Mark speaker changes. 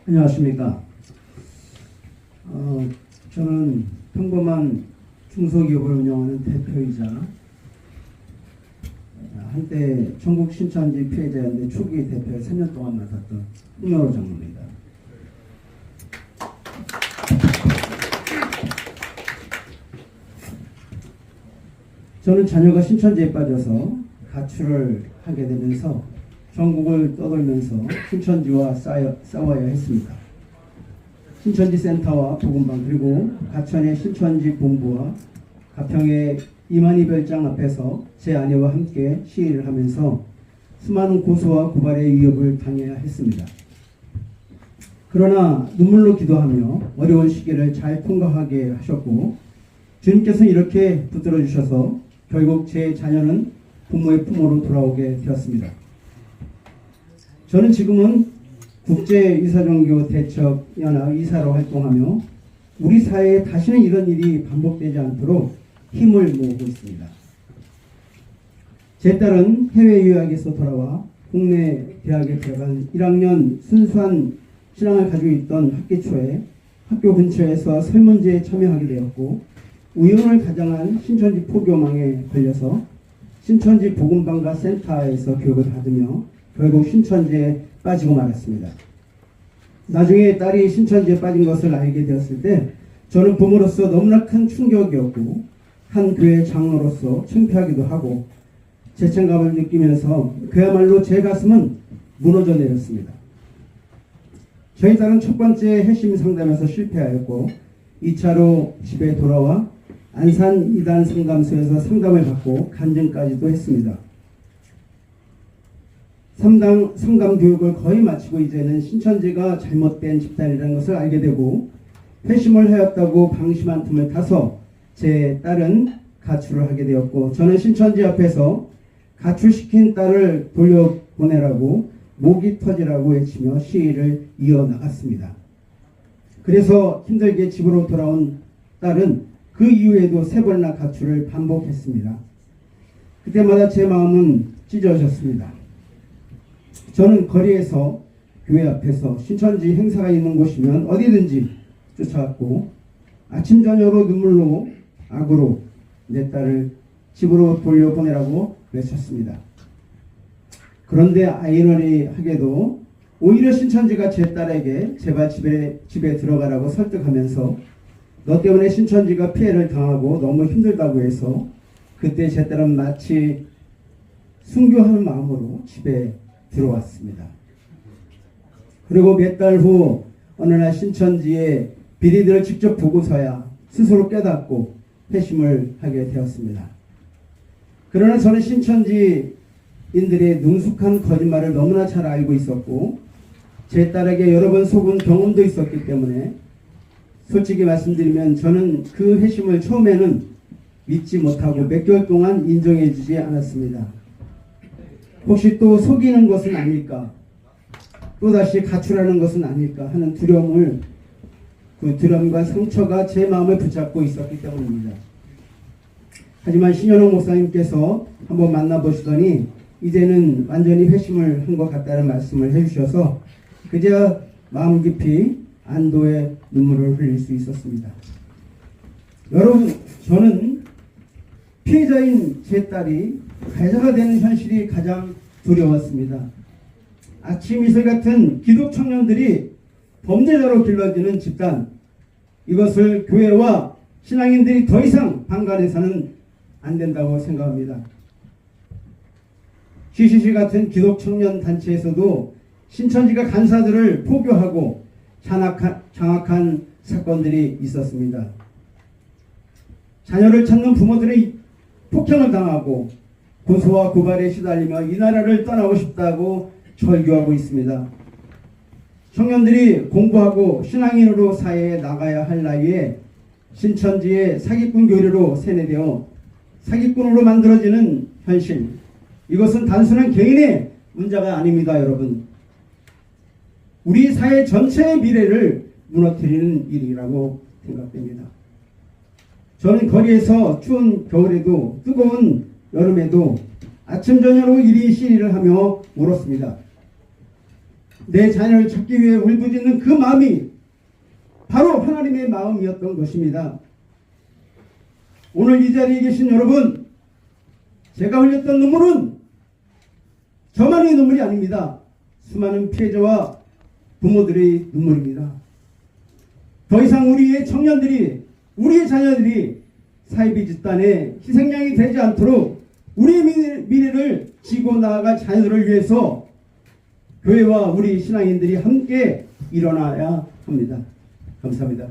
Speaker 1: 안녕하십니까. 저는 평범한 중소기업을 운영하는 대표이자 한때 전국 신천지 피해자연대 초기 대표를 3년 동안 맡았던 홍여로 장로입니다. 저는 자녀가 신천지에 빠져서 가출을 하게 되면서 전국을 떠돌면서 신천지와 싸워야 했습니다. 신천지 센터와 복음방 그리고 가천의 신천지 본부와 가평의 이만희 별장 앞에서 제 아내와 함께 시위를 하면서 수많은 고소와 고발의 위협을 당해야 했습니다. 그러나 눈물로 기도하며 어려운 시기를 잘 통과하게 하셨고 주님께서는 이렇게 붙들어 주셔서 결국 제 자녀는 부모의 품으로 돌아오게 되었습니다. 저는 지금은 국제이사종교 대척연합 이사로 활동하며 우리 사회에 다시는 이런 일이 반복되지 않도록 힘을 모으고 있습니다. 제 딸은 해외 유학에서 돌아와 국내 대학에 들어간 1학년 순수한 신앙을 가지고 있던 학기 초에 학교 근처에서 설문제에 참여하게 되었고 우연을 가장한 신천지 포교망에 걸려서 신천지 복음방과 센터에서 교육을 받으며 결국 신천지에 빠지고 말았습니다. 나중에 딸이 신천지에 빠진 것을 알게 되었을 때 저는 부모로서 너무나 큰 충격이었고 한 교회 장로로서 창피하기도 하고 죄책감을 느끼면서 그야말로 제 가슴은 무너져 내렸습니다. 저희 딸은 첫 번째 핵심 상담에서 실패하였고 2차로 집에 돌아와 안산 2단 상담소에서 상담을 받고 간증까지도 했습니다. 3당 상담 교육을 거의 마치고 이제는 신천지가 잘못된 집단이라는 것을 알게 되고 회심을 하였다고 방심한 틈을 타서 제 딸은 가출을 하게 되었고 저는 신천지 앞에서 가출시킨 딸을 돌려보내라고 목이 터지라고 외치며 시위를 이어나갔습니다. 그래서 힘들게 집으로 돌아온 딸은 그 이후에도 3번이나 가출을 반복했습니다. 그때마다 제 마음은 찢어졌습니다. 저는 거리에서 교회 앞에서 신천지 행사가 있는 곳이면 어디든지 쫓아갔고 아침 저녁으로 눈물로 악으로 내 딸을 집으로 돌려보내라고 외쳤습니다. 그런데 아이러니하게도 오히려 신천지가 제 딸에게 제발 집에 들어가라고 설득하면서 너 때문에 신천지가 피해를 당하고 너무 힘들다고 해서 그때 제 딸은 마치 순교하는 마음으로 집에 들어왔습니다. 그리고 몇 달 후 어느 날 신천지의 비리들을 직접 보고서야 스스로 깨닫고 회심을 하게 되었습니다. 그러나 저는 신천지인들의 능숙한 거짓말을 너무나 잘 알고 있었고 제 딸에게 여러 번 속은 경험도 있었기 때문에 솔직히 말씀드리면 저는 그 회심을 처음에는 믿지 못하고 몇 개월 동안 인정해 주지 않았습니다. 혹시 또 속이는 것은 아닐까? 또다시 가출하는 것은 아닐까 하는 두려움과 상처가 제 마음을 붙잡고 있었기 때문입니다. 하지만 신현옥 목사님께서 한번 만나보시더니 이제는 완전히 회심을 한 것 같다는 말씀을 해주셔서 그저 마음 깊이 안도의 눈물을 흘릴 수 있었습니다. 여러분, 저는 피해자인 제 딸이 가해자가 되는 현실이 가장 두려웠습니다. 아침 이슬 같은 기독 청년들이 범죄자로 길러지는 집단, 이것을 교회와 신앙인들이 더 이상 방관해서는 안 된다고 생각합니다. GCC 같은 기독 청년 단체에서도 신천지가 간사들을 포교하고 장악한 사건들이 있었습니다. 자녀를 찾는 부모들의 폭행을 당하고 고소와 고발에 시달리며 이 나라를 떠나고 싶다고 절규하고 있습니다. 청년들이 공부하고 신앙인으로 사회에 나가야 할 나이에 신천지의 사기꾼 교리로 세뇌되어 사기꾼으로 만들어지는 현실, 이것은 단순한 개인의 문제가 아닙니다. 여러분, 우리 사회 전체의 미래를 무너뜨리는 일이라고 생각됩니다. 저는 거리에서 추운 겨울에도 뜨거운 여름에도 아침 저녁으로 이리 시리를 하며 울었습니다. 내 자녀를 찾기 위해 울부짖는 그 마음이 바로 하나님의 마음이었던 것입니다. 오늘 이 자리에 계신 여러분, 제가 흘렸던 눈물은 저만의 눈물이 아닙니다. 수많은 피해자와 부모들의 눈물입니다. 더 이상 우리의 청년들이, 우리의 자녀들이 사이비 집단의 희생양이 되지 않도록 우리의 미래를 지고 나아갈 자녀들을 위해서 교회와 우리 신앙인들이 함께 일어나야 합니다. 감사합니다.